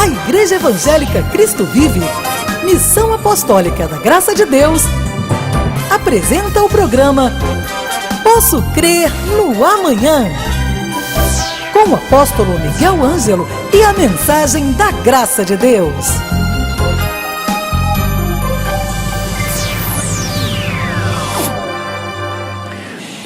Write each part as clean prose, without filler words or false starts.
A Igreja Evangélica Cristo Vive, Missão Apostólica da Graça de Deus, apresenta o programa Posso Crer no Amanhã, com o apóstolo Miguel Ângelo e a mensagem da Graça de Deus.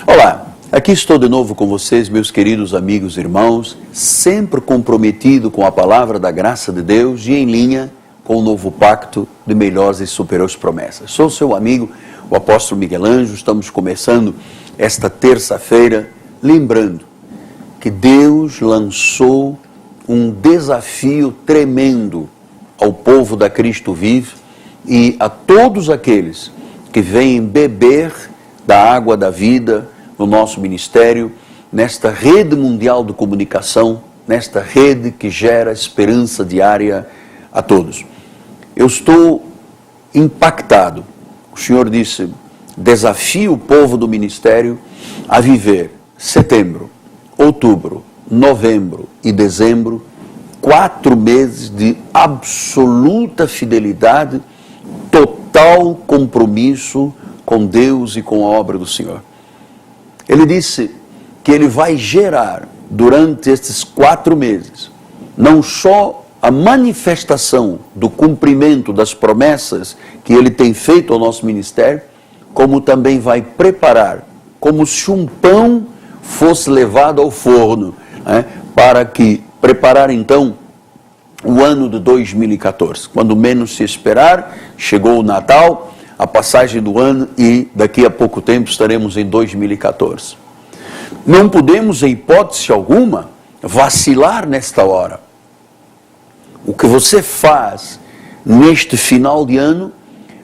Olá, aqui estou de novo com vocês, meus queridos amigos e irmãos, sempre comprometido com a palavra da graça de Deus e em linha com o novo pacto de melhores e superiores promessas. Sou seu amigo, o apóstolo Miguel Ângelo. Estamos começando esta terça-feira, lembrando que Deus lançou um desafio tremendo ao povo da Cristo Vive e a todos aqueles que vêm beber da água da vida no nosso ministério, nesta rede mundial de comunicação, nesta rede que gera esperança diária a todos. Eu estou impactado. O Senhor disse: desafio o povo do ministério a viver setembro, outubro, novembro e dezembro, 4 meses de absoluta fidelidade, total compromisso com Deus e com a obra do Senhor. Ele disse que ele vai gerar durante estes 4 meses, não só a manifestação do cumprimento das promessas que ele tem feito ao nosso ministério, como também vai preparar, como se um pão fosse levado ao forno, para que preparar então o ano de 2014. Quando menos se esperar, chegou o Natal, a passagem do ano, e daqui a pouco tempo estaremos em 2014. Não podemos, em hipótese alguma, vacilar nesta hora. O que você faz neste final de ano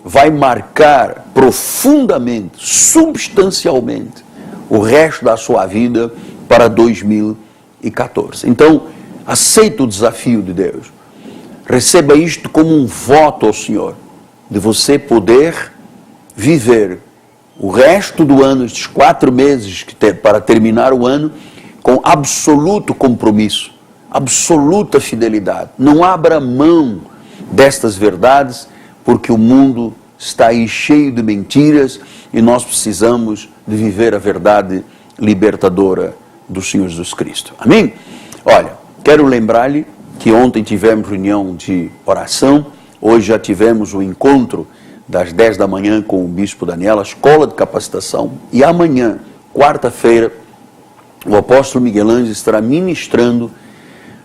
vai marcar profundamente, substancialmente, o resto da sua vida para 2014. Então, aceita o desafio de Deus. Receba isto como um voto ao Senhor, de você poder viver o resto do ano, estes 4 meses para terminar o ano, com absoluto compromisso, absoluta fidelidade. Não abra mão destas verdades, porque o mundo está aí cheio de mentiras e nós precisamos de viver a verdade libertadora do Senhor Jesus Cristo. Amém? Olha, quero lembrar-lhe que ontem tivemos reunião de oração. Hoje já tivemos o encontro das 10 da manhã com o Bispo Daniel, a escola de capacitação. E amanhã, quarta-feira, o apóstolo Miguel Ângelo estará ministrando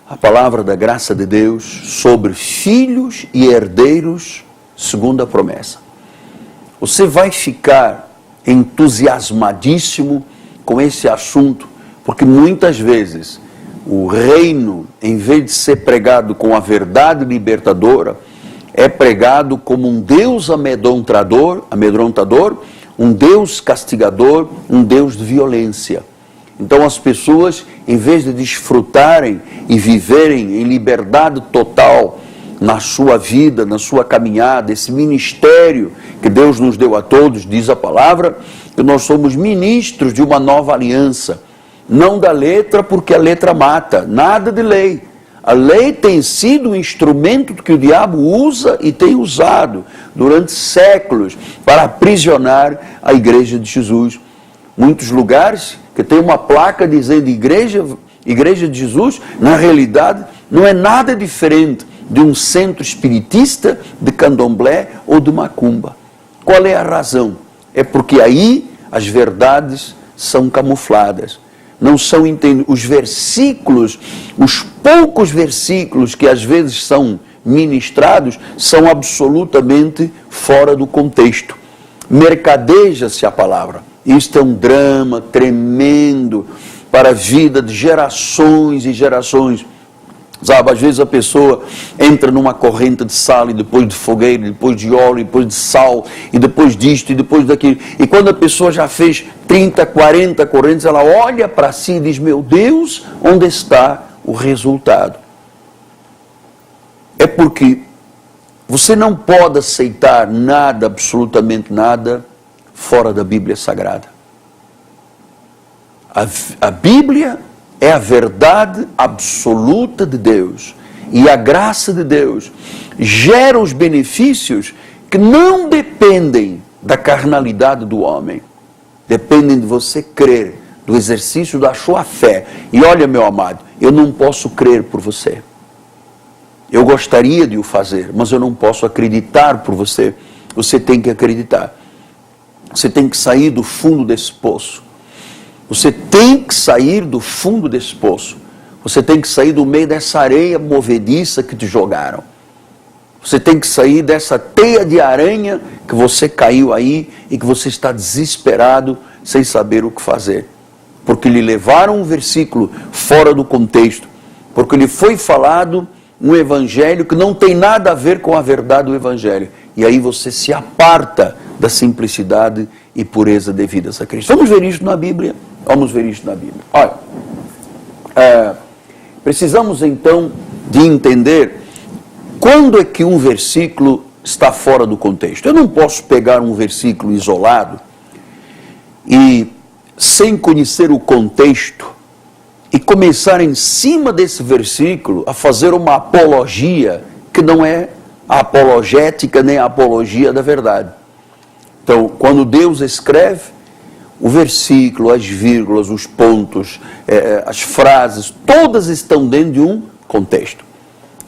a palavra da graça de Deus sobre filhos e herdeiros segundo a promessa. Você vai ficar entusiasmadíssimo com esse assunto, porque muitas vezes o reino, em vez de ser pregado com a verdade libertadora, é pregado como um Deus amedrontador, um Deus castigador, um Deus de violência. Então as pessoas, em vez de desfrutarem e viverem em liberdade total na sua vida, na sua caminhada, esse ministério que Deus nos deu a todos, diz a palavra, que nós somos ministros de uma nova aliança. Não da letra, porque a letra mata, nada de lei. A lei tem sido um instrumento que o diabo usa e tem usado durante séculos para aprisionar a igreja de Jesus. Muitos lugares que tem uma placa dizendo igreja de Jesus, na realidade não é nada diferente de um centro espiritista, de candomblé ou de macumba. Qual é a razão? É porque aí as verdades são camufladas. Não são entendidos. Os versículos, os poucos versículos que às vezes são ministrados, são absolutamente fora do contexto. Mercadeja-se a palavra. Isto é um drama tremendo para a vida de gerações e gerações. Sabe, às vezes a pessoa entra numa corrente de sal, e depois de fogueira, depois de óleo, depois de sal, e depois disto, e depois daquilo. E quando a pessoa já fez 30, 40 correntes, ela olha para si e diz: meu Deus, onde está o resultado? É porque você não pode aceitar nada, absolutamente nada, fora da Bíblia Sagrada. A Bíblia é a verdade absoluta de Deus. E a graça de Deus gera os benefícios que não dependem da carnalidade do homem. Dependem de você crer, do exercício da sua fé. E olha, meu amado, eu não posso crer por você. Eu gostaria de o fazer, mas eu não posso acreditar por você. Você tem que acreditar. Você tem que sair do fundo desse poço. Você tem que sair do fundo desse poço. Você tem que sair do meio dessa areia movediça que te jogaram. Você tem que sair dessa teia de aranha que você caiu aí e que você está desesperado sem saber o que fazer. Porque lhe levaram um versículo fora do contexto. Porque lhe foi falado um evangelho que não tem nada a ver com a verdade do evangelho. E aí você se aparta da simplicidade e pureza devidas a Cristo. Vamos ver isso na Bíblia? Vamos ver isso na Bíblia. Olha, precisamos então de entender quando é que um versículo está fora do contexto. Eu não posso pegar um versículo isolado e, sem conhecer o contexto, e começar em cima desse versículo a fazer uma apologia que não é a apologética nem a apologia da verdade. Então, quando Deus escreve, o versículo, as vírgulas, os pontos, as frases, todas estão dentro de um contexto.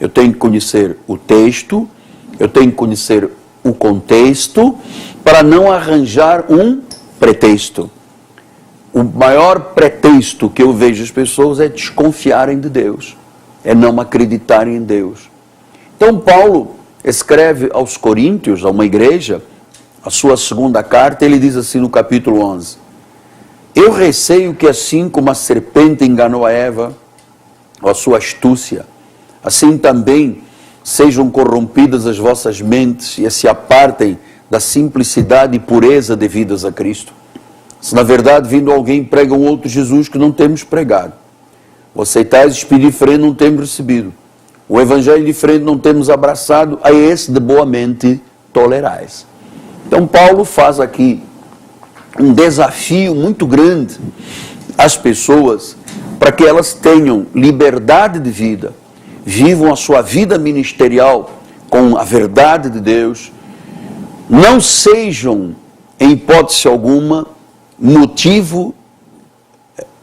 Eu tenho que conhecer o texto, eu tenho que conhecer o contexto, para não arranjar um pretexto. O maior pretexto que eu vejo as pessoas é desconfiarem de Deus, é não acreditarem em Deus. Então Paulo escreve aos Coríntios, a uma igreja, a sua segunda carta, ele diz assim no capítulo 11: eu receio que assim como a serpente enganou a Eva, a sua astúcia, assim também sejam corrompidas as vossas mentes e se apartem da simplicidade e pureza devidas a Cristo. Se na verdade vindo alguém prega um outro Jesus que não temos pregado, o aceitais espírito diferente não temos recebido, o evangelho diferente não temos abraçado, a esse de boa mente tolerais. Então Paulo faz aqui um desafio muito grande às pessoas para que elas tenham liberdade de vida, vivam a sua vida ministerial com a verdade de Deus, não sejam, em hipótese alguma, motivo,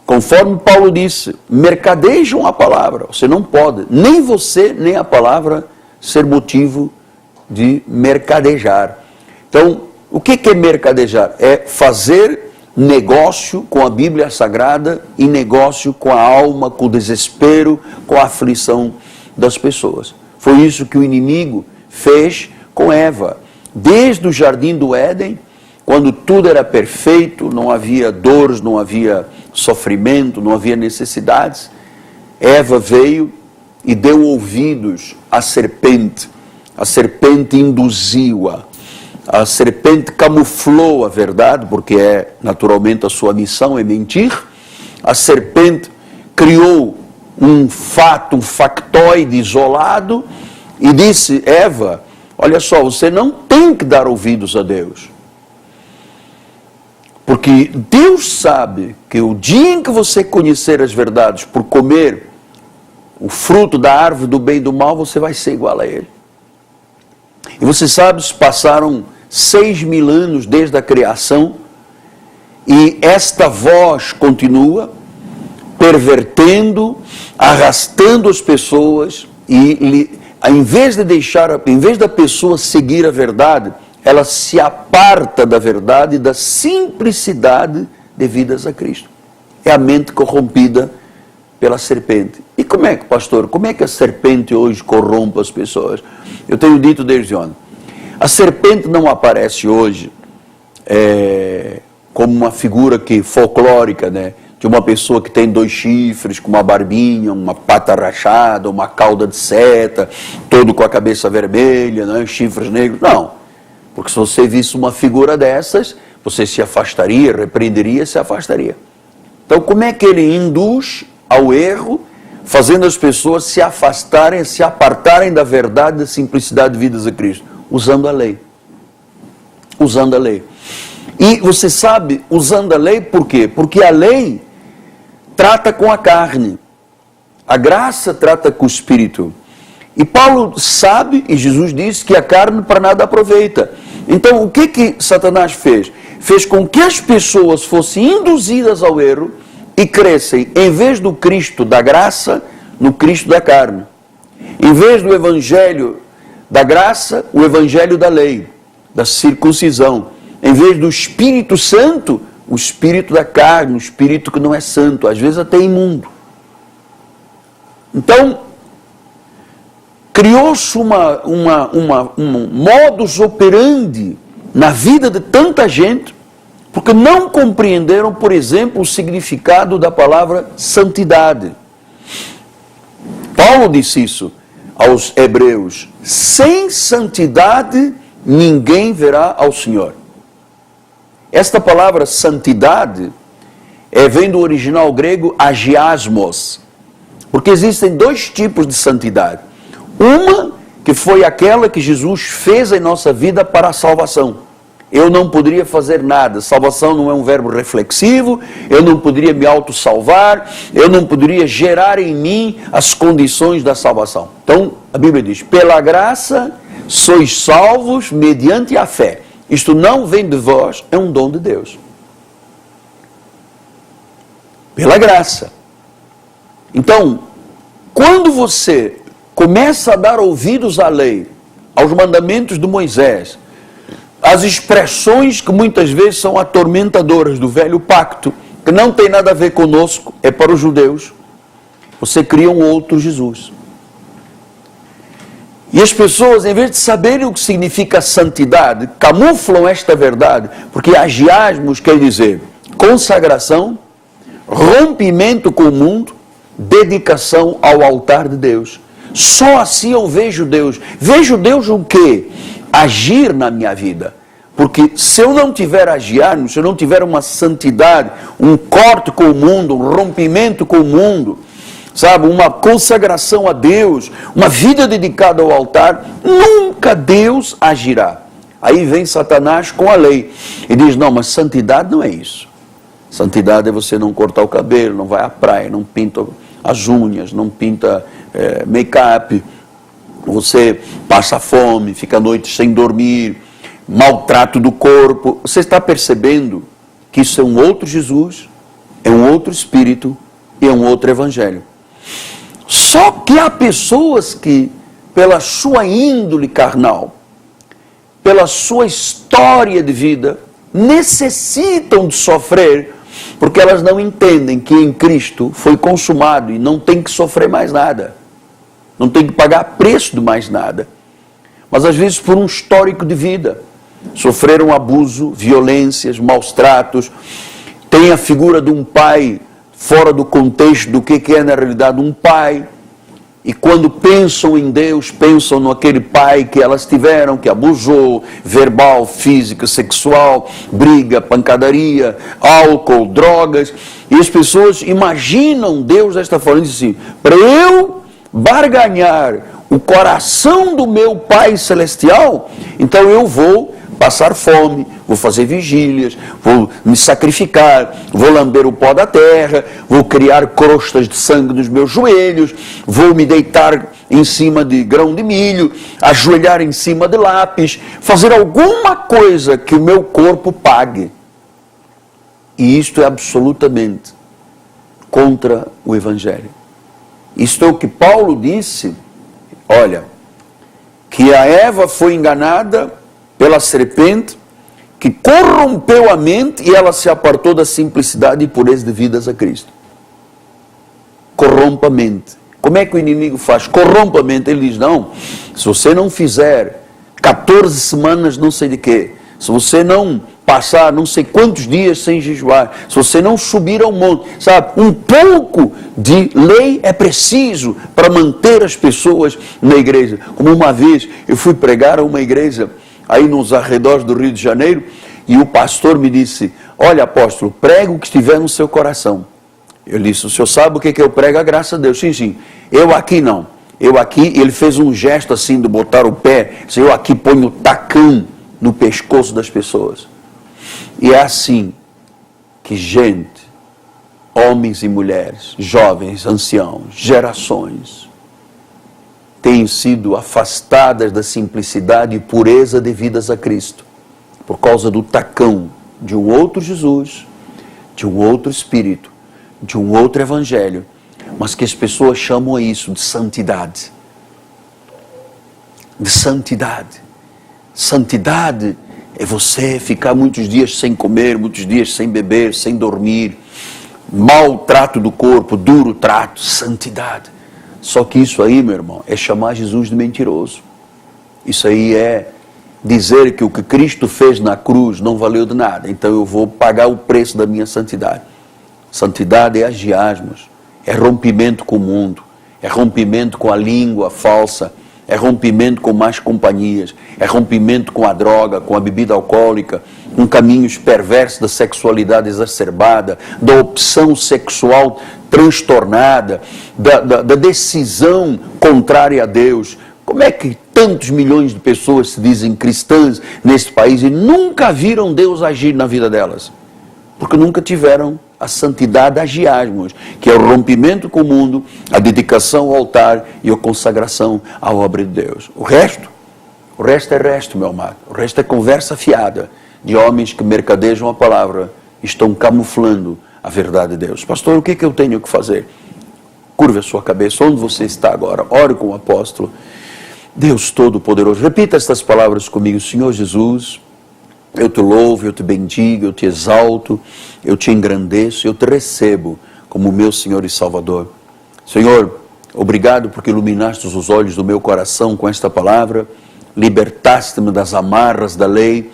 conforme Paulo disse, mercadejam a palavra. Você não pode, nem você, nem a palavra, ser motivo de mercadejar. Então, o que é mercadejar? É fazer negócio com a Bíblia Sagrada e negócio com a alma, com o desespero, com a aflição das pessoas. Foi isso que o inimigo fez com Eva. Desde o jardim do Éden, quando tudo era perfeito, não havia dores, não havia sofrimento, não havia necessidades, Eva veio e deu ouvidos à serpente. A serpente induziu-a. A serpente camuflou a verdade, porque é naturalmente a sua missão é mentir. A serpente criou um fato, um factoide isolado e disse: Eva, olha só, você não tem que dar ouvidos a Deus. Porque Deus sabe que o dia em que você conhecer as verdades por comer o fruto da árvore do bem e do mal, você vai ser igual a Ele. E você sabe, se passaram 6.000 anos desde a criação e esta voz continua pervertendo, arrastando as pessoas e em vez da pessoa seguir a verdade, ela se aparta da verdade e da simplicidade devidas a Cristo. É a mente corrompida pela serpente. E como é que, pastor, como é que a serpente hoje corrompe as pessoas? Eu tenho dito desde ontem, a serpente não aparece hoje como uma figura folclórica, né? De uma pessoa que tem 2 chifres, com uma barbinha, uma pata rachada, uma cauda de seta, todo com a cabeça vermelha, né? Chifres negros. Não. Porque se você visse uma figura dessas, você se afastaria, repreenderia e se afastaria. Então, como é que ele induz ao erro, fazendo as pessoas se afastarem, se apartarem da verdade, da simplicidade de vidas a Cristo? Usando a lei. Usando a lei. E você sabe, usando a lei, por quê? Porque a lei trata com a carne. A graça trata com o espírito. E Paulo sabe, e Jesus disse, que a carne para nada aproveita. Então, o que Satanás fez? Fez com que as pessoas fossem induzidas ao erro e crescem, em vez do Cristo da graça, no Cristo da carne. Em vez do evangelho da graça, o evangelho da lei, da circuncisão. Em vez do Espírito Santo, o espírito da carne, o espírito que não é santo, às vezes até imundo. Então, criou-se um modus operandi na vida de tanta gente, porque não compreenderam, por exemplo, o significado da palavra santidade. Paulo disse isso aos hebreus: sem santidade ninguém verá ao Senhor. Esta palavra santidade vem do original grego agiasmos, porque existem dois tipos de santidade. Uma que foi aquela que Jesus fez em nossa vida para a salvação. Eu não poderia fazer nada. Salvação não é um verbo reflexivo. Eu não poderia me autossalvar. Eu não poderia gerar em mim as condições da salvação. Então, a Bíblia diz: pela graça sois salvos mediante a fé. Isto não vem de vós, é um dom de Deus. Pela graça. Então, quando você começa a dar ouvidos à lei, aos mandamentos de Moisés, as expressões que muitas vezes são atormentadoras do velho pacto, que não tem nada a ver conosco, é para os judeus, você cria um outro Jesus. E as pessoas, em vez de saberem o que significa santidade, camuflam esta verdade, porque agiasmos quer dizer consagração, rompimento com o mundo, dedicação ao altar de Deus. Só assim eu vejo Deus. Vejo Deus o quê? Agir na minha vida. Porque se eu não tiver agiasmo, se eu não tiver uma santidade, um corte com o mundo, um rompimento com o mundo, sabe, uma consagração a Deus, uma vida dedicada ao altar, nunca Deus agirá. Aí vem Satanás com a lei e diz: não, mas santidade não é isso. Santidade é você não cortar o cabelo, não vai à praia, não pinta as unhas, não pinta make-up, você passa fome, fica a noite sem dormir, maltrato do corpo. Você está percebendo que isso é um outro Jesus, é um outro Espírito e é um outro Evangelho. Só que há pessoas que, pela sua índole carnal, pela sua história de vida, necessitam de sofrer, porque elas não entendem que em Cristo foi consumado e não tem que sofrer mais nada. Não tem que pagar preço de mais nada. Mas às vezes por um histórico de vida. Sofreram abuso, violências, maus tratos. Tem a figura de um pai fora do contexto do que é na realidade um pai. E quando pensam em Deus, pensam naquele pai que elas tiveram, que abusou, verbal, físico, sexual, briga, pancadaria, álcool, drogas. E as pessoas imaginam Deus desta forma, dizem assim: para eu barganhar o coração do meu Pai Celestial, então eu vou passar fome, vou fazer vigílias, vou me sacrificar, vou lamber o pó da terra, vou criar crostas de sangue nos meus joelhos, vou me deitar em cima de grão de milho, ajoelhar em cima de lápis, fazer alguma coisa que o meu corpo pague. E isto é absolutamente contra o Evangelho. Isto é o que Paulo disse, olha, que a Eva foi enganada pela serpente, que corrompeu a mente e ela se apartou da simplicidade e pureza devidas a Cristo. Corrompa a mente. Como é que o inimigo faz? Corrompa a mente. Ele diz: não, se você não fizer 14 semanas não sei de quê, se você não passar não sei quantos dias sem jejuar, se você não subir ao monte, sabe, um pouco de lei é preciso para manter as pessoas na igreja. Como uma vez eu fui pregar a uma igreja aí nos arredores do Rio de Janeiro, e o pastor me disse: olha, apóstolo, prega o que estiver no seu coração. Eu disse: o senhor sabe o que eu prego? A graça a Deus. Sim, sim. Eu aqui não. Eu aqui, ele fez um gesto assim de botar o pé, eu aqui ponho o tacão no pescoço das pessoas. E é assim que gente, homens e mulheres, jovens, anciãos, gerações, têm sido afastadas da simplicidade e pureza devidas a Cristo, por causa do tacão de um outro Jesus, de um outro Espírito, de um outro Evangelho, mas que as pessoas chamam a isso de santidade. De santidade. Santidade é você ficar muitos dias sem comer, muitos dias sem beber, sem dormir, mau trato do corpo, duro trato, santidade. Só que isso aí, meu irmão, é chamar Jesus de mentiroso. Isso aí é dizer que o que Cristo fez na cruz não valeu de nada, então eu vou pagar o preço da minha santidade. Santidade é agiasmos, é rompimento com o mundo, é rompimento com a língua falsa, é rompimento com más companhias, é rompimento com a droga, com a bebida alcoólica, com caminhos perversos da sexualidade exacerbada, da opção sexual transtornada, da decisão contrária a Deus. Como é que tantos milhões de pessoas se dizem cristãs neste país e nunca viram Deus agir na vida delas? Porque nunca tiveram a santidade agiasmos, que é o rompimento com o mundo, a dedicação ao altar e a consagração à obra de Deus. O resto é resto, meu amado. O resto é conversa fiada de homens que mercadejam a palavra, estão camuflando a verdade de Deus. Pastor, o que eu tenho que fazer? Curve a sua cabeça, onde você está agora? Ore com o apóstolo. Deus Todo-Poderoso, repita estas palavras comigo. Senhor Jesus, eu te louvo, eu te bendigo, eu te exalto, eu te engrandeço, eu te recebo como meu Senhor e Salvador. Senhor, obrigado porque iluminaste os olhos do meu coração com esta palavra, libertaste-me das amarras da lei,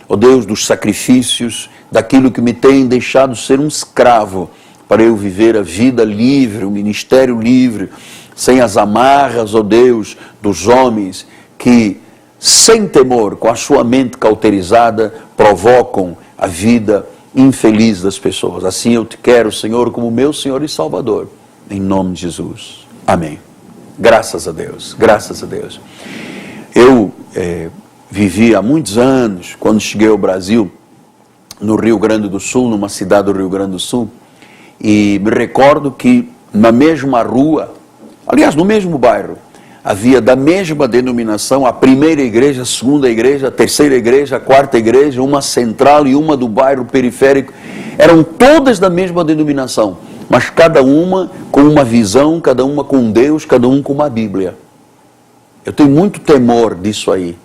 ó Deus, dos sacrifícios, daquilo que me tem deixado ser um escravo, para eu viver a vida livre, o ministério livre, sem as amarras, ó Deus, dos homens que, sem temor, com a sua mente cauterizada, provocam a vida infeliz das pessoas. Assim eu te quero, Senhor, como meu Senhor e Salvador, em nome de Jesus. Amém. Graças a Deus, graças a Deus. Eu vivi há muitos anos, quando cheguei ao Brasil, no Rio Grande do Sul, numa cidade do Rio Grande do Sul, e me recordo que na mesma rua, aliás, no mesmo bairro, havia da mesma denominação a primeira igreja, a segunda igreja, a terceira igreja, a quarta igreja, uma central e uma do bairro periférico. Eram todas da mesma denominação, mas cada uma com uma visão, cada uma com Deus, cada um com uma Bíblia. Eu tenho muito temor disso aí,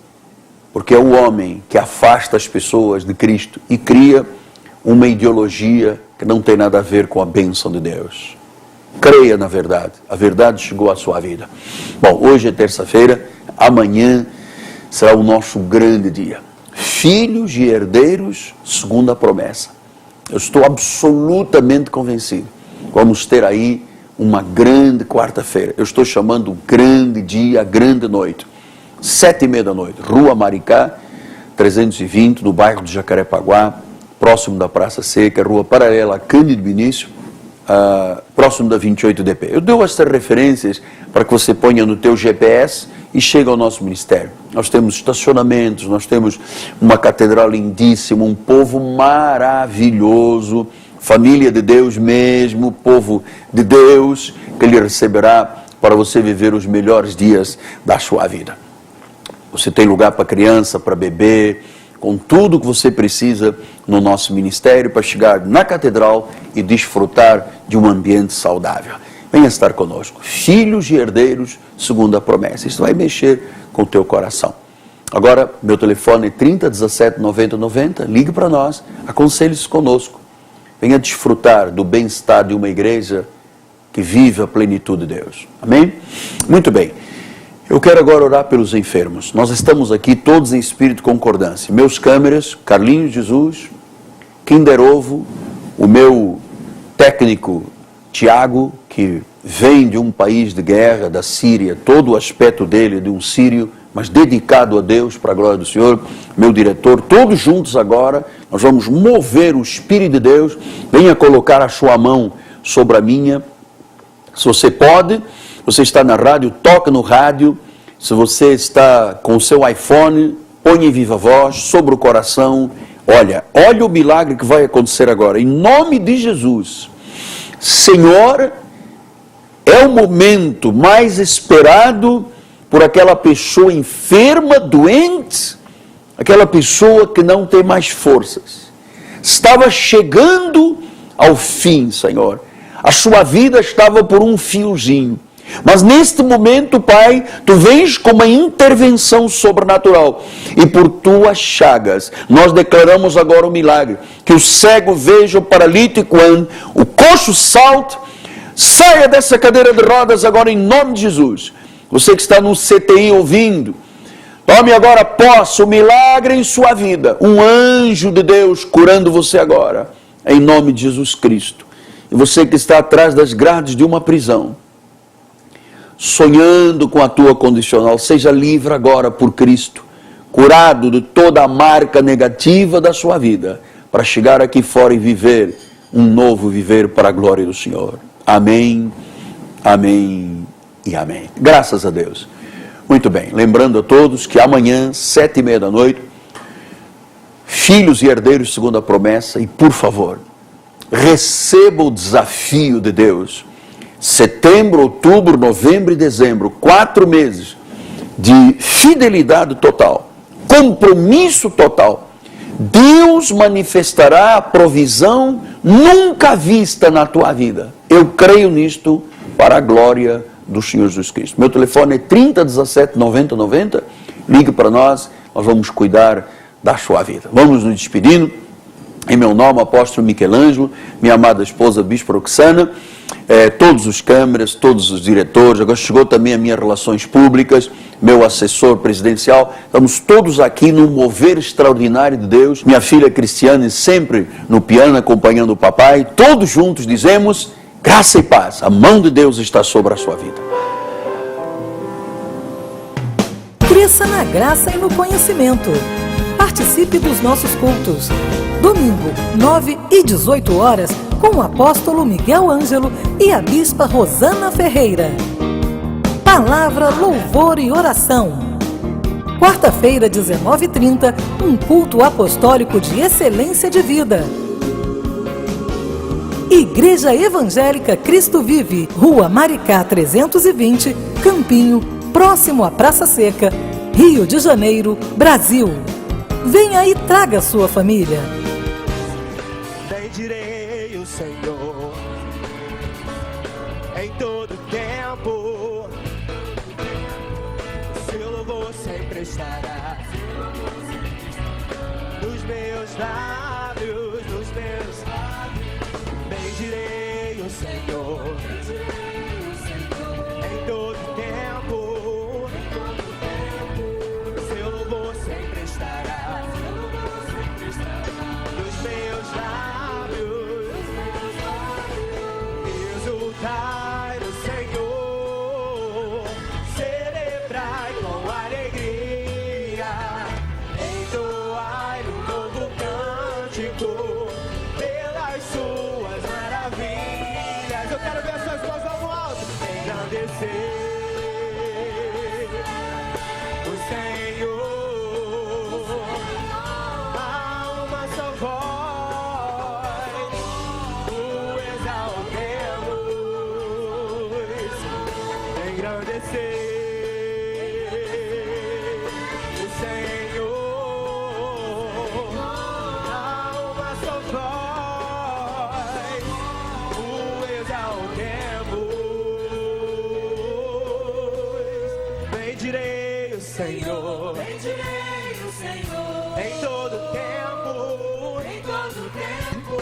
porque é o homem que afasta as pessoas de Cristo e cria uma ideologia que não tem nada a ver com a bênção de Deus. Creia na verdade, a verdade chegou à sua vida. Bom, hoje é terça-feira, amanhã será o nosso grande dia. Filhos e herdeiros segundo a promessa. Eu estou absolutamente convencido. Vamos ter aí uma grande quarta-feira. Eu estou chamando grande dia, grande noite. 7h30 da noite, Rua Maricá, 320, no bairro de Jacarepaguá, próximo da Praça Seca, rua paralela a Cândido Vinícius, próximo da 28DP. Eu dou estas referências para que você ponha no teu GPS e chegue ao nosso ministério. Nós temos estacionamentos, nós temos uma catedral lindíssima, um povo maravilhoso, família de Deus mesmo, povo de Deus, que lhe receberá para você viver os melhores dias da sua vida. Você tem lugar para criança, para bebê, com tudo que você precisa no nosso ministério para chegar na catedral e desfrutar de um ambiente saudável. Venha estar conosco. Filhos e herdeiros segundo a promessa. Isso vai mexer com o teu coração. Agora, meu telefone é 30 17 90 90. Ligue para nós, aconselhe-se conosco. Venha desfrutar do bem-estar de uma igreja que vive a plenitude de Deus. Amém? Muito bem. Eu quero agora orar pelos enfermos. Nós estamos aqui todos em espírito concordância. Meus câmeras, Carlinhos Jesus, Kinder Ovo, o meu técnico Tiago, que vem de um país de guerra, da Síria, todo o aspecto dele de um sírio, mas dedicado a Deus, para a glória do Senhor, meu diretor, todos juntos agora, nós vamos mover o Espírito de Deus. Venha colocar a sua mão sobre a minha, se você pode. Você está na rádio, toca no rádio. Se você está com o seu iPhone, põe em viva voz, sobre o coração. Olha o milagre que vai acontecer agora. Em nome de Jesus. Senhor, é o momento mais esperado por aquela pessoa enferma, doente, aquela pessoa que não tem mais forças. Estava chegando ao fim, Senhor. A sua vida estava por um fiozinho. Mas neste momento, Pai, Tu vens com uma intervenção sobrenatural. E por Tuas chagas, nós declaramos agora o milagre. Que o cego veja, o paralítico ande, o coxo salte, saia dessa cadeira de rodas agora em nome de Jesus. Você que está no CTI ouvindo, tome agora posse, o milagre em sua vida. Um anjo de Deus curando você agora, em nome de Jesus Cristo. E você que está atrás das grades de uma prisão, sonhando com a tua condicional, seja livre agora por Cristo, curado de toda a marca negativa da sua vida, para chegar aqui fora e viver um novo viver para a glória do Senhor. Amém, amém e amém. Graças a Deus. Muito bem, lembrando a todos que amanhã, 7:30 da noite, filhos e herdeiros segundo a promessa, e por favor, receba o desafio de Deus. Setembro, outubro, novembro e dezembro, 4 meses de fidelidade total, compromisso total. Deus manifestará a provisão nunca vista na tua vida. Eu creio nisto para a glória do Senhor Jesus Cristo. Meu telefone é 30 17 90 90. Ligue para nós vamos cuidar da sua vida. Vamos nos despedindo. Em meu nome, apóstolo Michelangelo, minha amada esposa, bispo Roxana, todos os câmeras, todos os diretores, agora chegou também a minhas relações públicas, meu assessor presidencial, estamos todos aqui num mover extraordinário de Deus. Minha filha Cristiane sempre no piano acompanhando o papai, todos juntos dizemos, graça e paz, a mão de Deus está sobre a sua vida. Cresça na graça e no conhecimento. Participe dos nossos cultos. Domingo, 9 e 18 horas, com o apóstolo Miguel Ângelo e a bispa Rosana Ferreira. Palavra, louvor e oração. Quarta-feira, 19h30, um culto apostólico de excelência de vida. Igreja Evangélica Cristo Vive, Rua Maricá 320, Campinho, próximo à Praça Seca, Rio de Janeiro, Brasil. Venha e traga sua família. Bendirei o Senhor em todo tempo, seu louvor sempre estará nos meus lábios, nos meus lábios. Bendirei o Senhor em todo tempo, seu louvor sempre estará nos meus lábios. Exultai no Senhor, celebrai com alegria, entoai um novo cântico pelas suas maravilhas. Eu quero ver suas mãos no alto, engrandecer o Senhor. Há uma só voz, o exaltemos, engrandecer o Senhor. Há uma só voz, o exaltemos. Bendirei o Senhor, bendirei o Senhor em todo tempo, em todo tempo.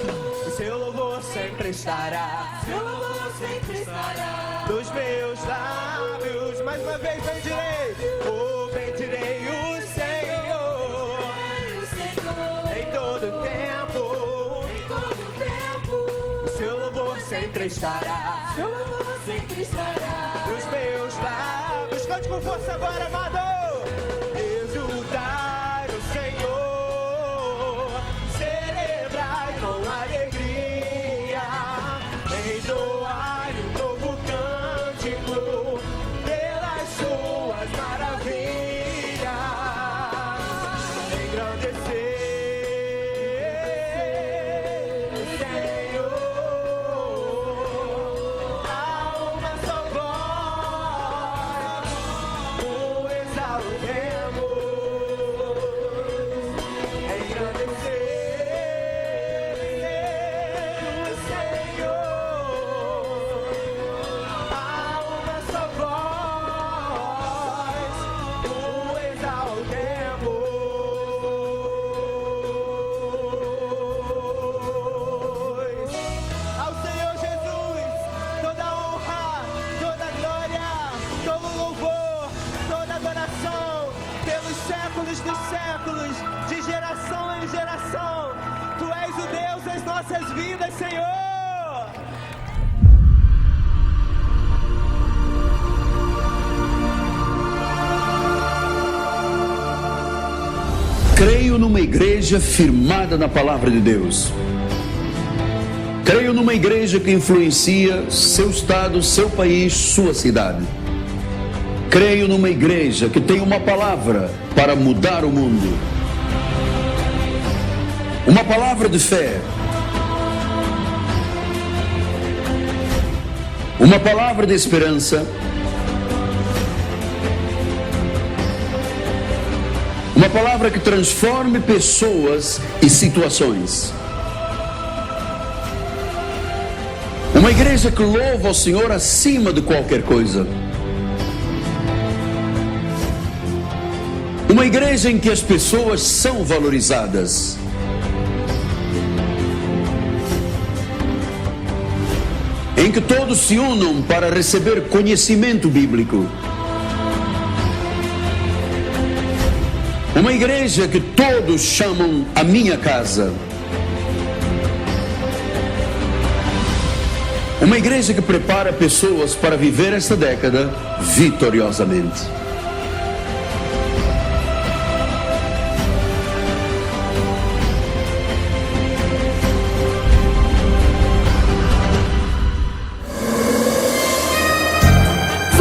O seu louvor sempre estará, seu louvor sempre estará nos meus lábios. Mais uma vez bendirei, oh, bendirei o Senhor em todo tempo, em todo tempo. O seu louvor sempre estará, seu louvor sempre estará nos meus lábios. Cante com força agora, amado. Exultai o Senhor, celebrai com alegria, entoai um novo cântico pelas suas maravilhas, engrandecer o Senhor. Há uma só voz, séculos dos séculos, de geração em geração. Tu és o Deus das nossas vidas, Senhor. Creio numa igreja firmada na palavra de Deus. Creio numa igreja que influencia seu estado, seu país, sua cidade. Creio numa igreja que tem uma palavra para mudar o mundo. Uma palavra de fé. Uma palavra de esperança. Uma palavra que transforme pessoas e situações. Uma igreja que louva ao Senhor acima de qualquer coisa. Uma igreja em que as pessoas são valorizadas. Em que todos se unam para receber conhecimento bíblico. Uma igreja que todos chamam a minha casa. Uma igreja que prepara pessoas para viver esta década vitoriosamente.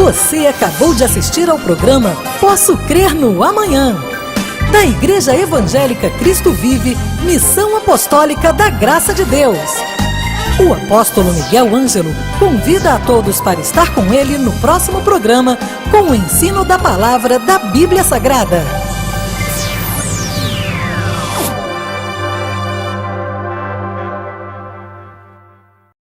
Você acabou de assistir ao programa Posso Crer no Amanhã, da Igreja Evangélica Cristo Vive, Missão Apostólica da Graça de Deus. O apóstolo Miguel Ângelo convida a todos para estar com ele no próximo programa com o ensino da palavra da Bíblia Sagrada.